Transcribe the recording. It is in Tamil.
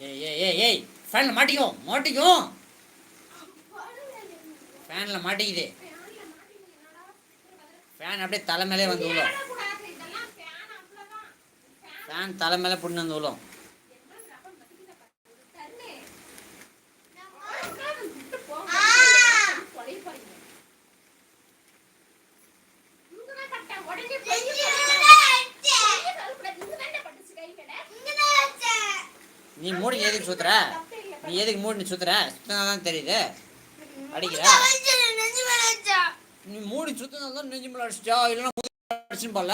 ஏய் ஏய் ஏய் ஏய் ஃபேனில் மாட்டிக்கும் ஃபேனில் மாட்டிக்குது. ஃபேன் அப்படியே தலை மேலே வந்து விழும். ஃபேன் தலை மேலே புண்ணு வந்து விழும். நீ மூடி எதுக்கு சுத்துற? நீ எதுக்கு மூடி சுத்துற? சுத்தினாதான் தெரியுது. அடிக்கிற நீ மூடி சுத்தினாதான் நெஞ்சு மேல அடிச்சா, இல்லைன்னா அடிச்சுன்னு போல.